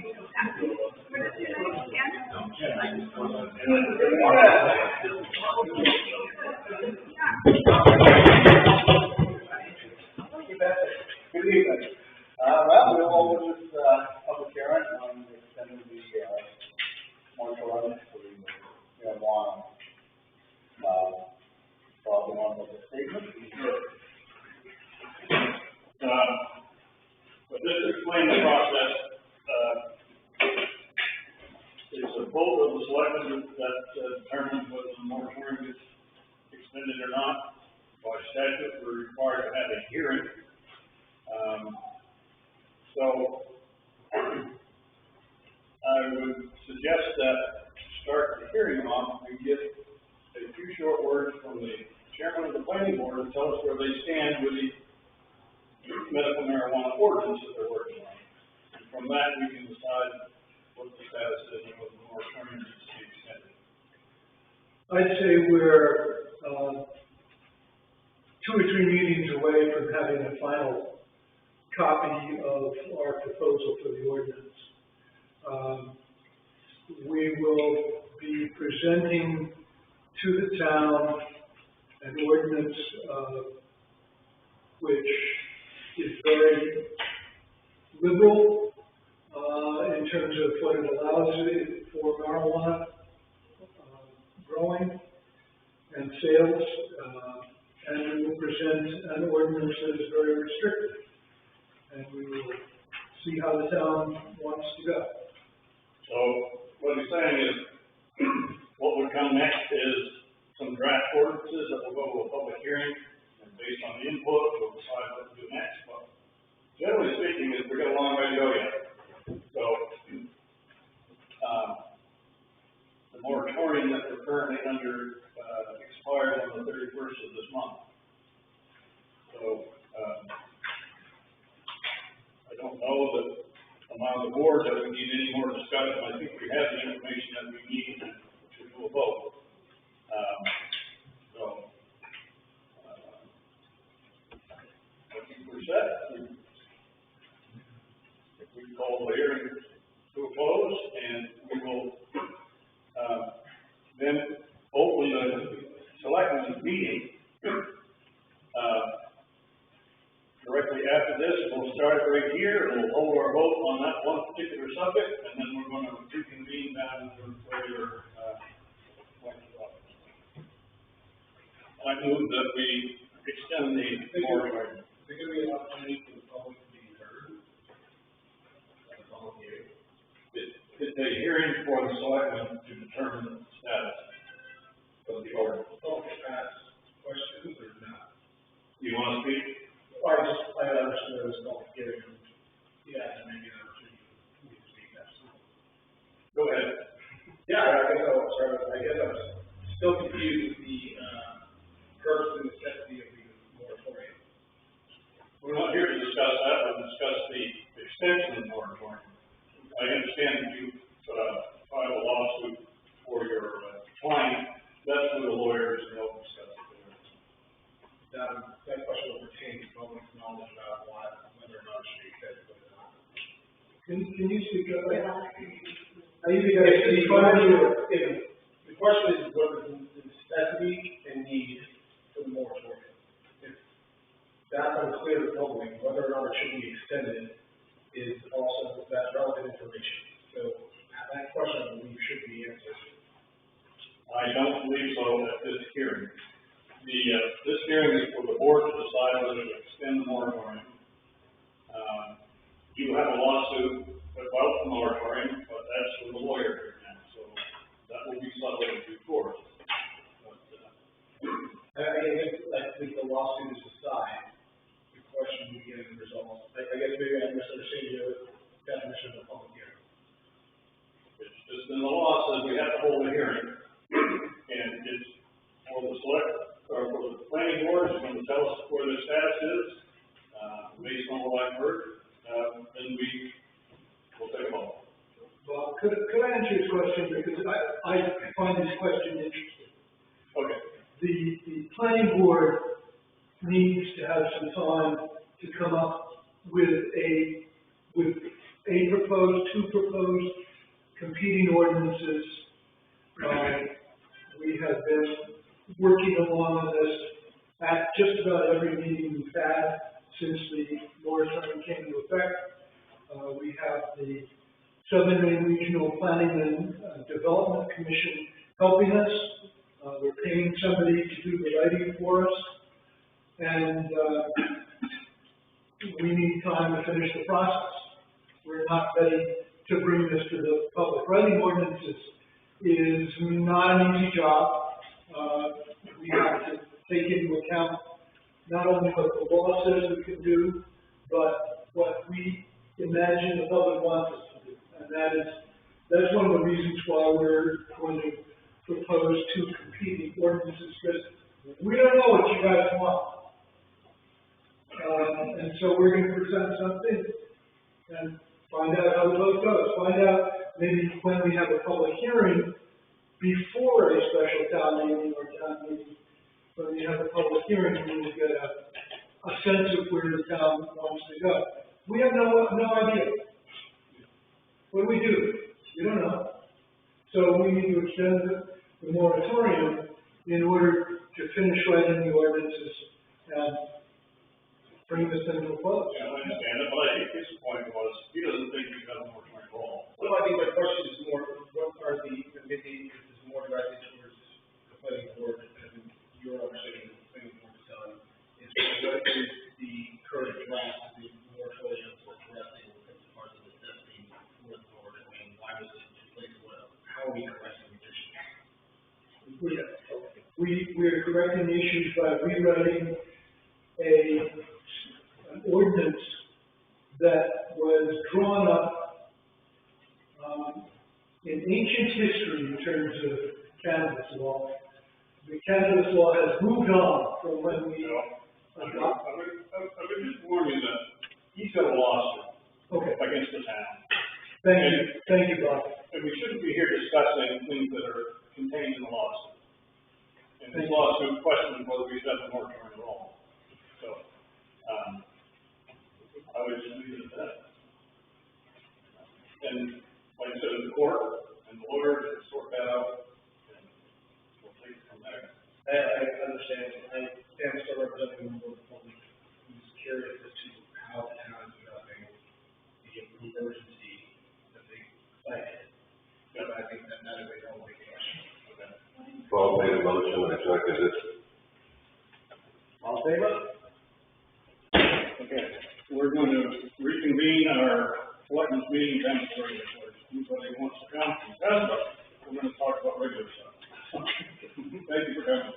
Good evening. Well, we'll open this public hearing on extending the moratorium for the marijuana. Following on with the statement. But this explains the process. It's a vote of the selectmen that determines whether the moratorium gets extended or not. By statute, we're required to have a hearing. So I would suggest that to start the hearing off, we get a few short words from the chairman of the planning board to tell us where they stand with the medical marijuana ordinance that they're working on. And from that, we can decide what the status is and what the moratorium needs to be extended. I'd say we're 2 or 3 meetings away from having a final copy of our proposal for the ordinance. We will be presenting to the town an ordinance which is very liberal in terms of what it allows for marijuana growing and sales, and we will present an ordinance that is very restrictive, and we will see how the town wants to go. So what he's saying is, what would come next is some draft ordinances that will go to a public hearing, and based on the input, we'll decide what to do next. But generally speaking, we've got a long way to go yet. So the moratorium that we're currently under expires on the 31st of this month. So I don't know that among the board that we need any more discussion. I think we have the information that we need to do a vote. I think we're set. We call the hearing to a close, and we will then open the selectmen's meeting. Directly after this, we'll start right here, and we'll hold our vote on that one particular subject, and then we're going to reconvene down to further I move that we extend the moratorium. Is there going to be an opportunity for the public to be heard? It's a hearing for the selectmen to determine the status of the ordinance. Public ask questions or not? You want to speak? I understand it was public hearing. Yeah, maybe an opportunity for me to speak. Absolutely. Go ahead. Yeah, I guess I'm still confused with the purpose and necessity of the moratorium. We're not here to discuss that, but discuss the extension of the moratorium. I understand that you filed a lawsuit for your client. That's with the lawyers, and they'll discuss it. That question will pertain to public knowledge about whether or not it should be accepted or not. Can you speak up? The question is whether the necessity and need for the moratorium. If that's unclear to the public, whether or not it should be extended is also that relevant information. So that question, I believe, should be answered. I don't believe so at this hearing. This hearing is for the board to decide whether to extend the moratorium. You have a lawsuit about the moratorium, but that's for the lawyer here now, so that will be settled in due course. I think the lawsuit is aside. The question we get resolved. I guess maybe I misunderstood your definition of a public hearing. It's just in the law says we have to hold a hearing, and it's for the for the planning board is going to tell us where their status is, based on what I've heard, then we will take a vote. Well, could I answer his question, because I find this question interesting. Okay. The planning board needs to have some time to come up with two proposed competing ordinances. We have been working along on this at just about every meeting we've had since the moratorium came into effect. We have the Southern Maine Regional Planning and Development Commission helping us. We're paying somebody to do the writing for us, and we need time to finish the process. We're not ready to bring this to the public. Writing ordinances is not an easy job. We have to take into account not only what the law says we can do, but what we imagine the public wants us to do. And that's one of the reasons why we're going to propose two competing ordinances, because we don't know what you guys want. And so we're going to present something and find out how the vote goes. Find out maybe when we have a public hearing before a special town meeting or town meeting. When we have a public hearing, we will get a sense of where the town wants to go. We have no idea. What do? We don't know. So we need to extend the moratorium in order to finish writing the ordinances and bring this into a close. Yeah, I understand it, but I think his point was, he doesn't think he's got a moratorium at all. Well, I think my question is more, what are the, maybe this is more directed towards the planning board, and your understanding of the planning board's done, is what is the current draft of the moratorium for addressing as part of the necessity for the moratorium? Why was it in place? How are we correcting the issues? We are correcting the issues by rewriting an ordinance that was drawn up in ancient history in terms of cannabis law. The cannabis law has moved on from when we adopted. I would just warn you that he's got a lawsuit against the town. Thank you, Bob. And we shouldn't be here discussing things that are contained in the lawsuit. And this lawsuit questions whether we should have a moratorium at all. So, I would just leave it at that. And like I said, in the court and the lawyer to sort that out, and we'll take it from there. I understand. I am still representing a member of the public who's curious as to how the town is addressing the emergency that they cited. But I think that is a whole big question. Okay. Paul made a motion, I second it. All in favor? Okay, we're going to reconvene our selectmen's meeting temporarily. Anybody wants to come, we're going to talk about regular stuff. Thank you for coming.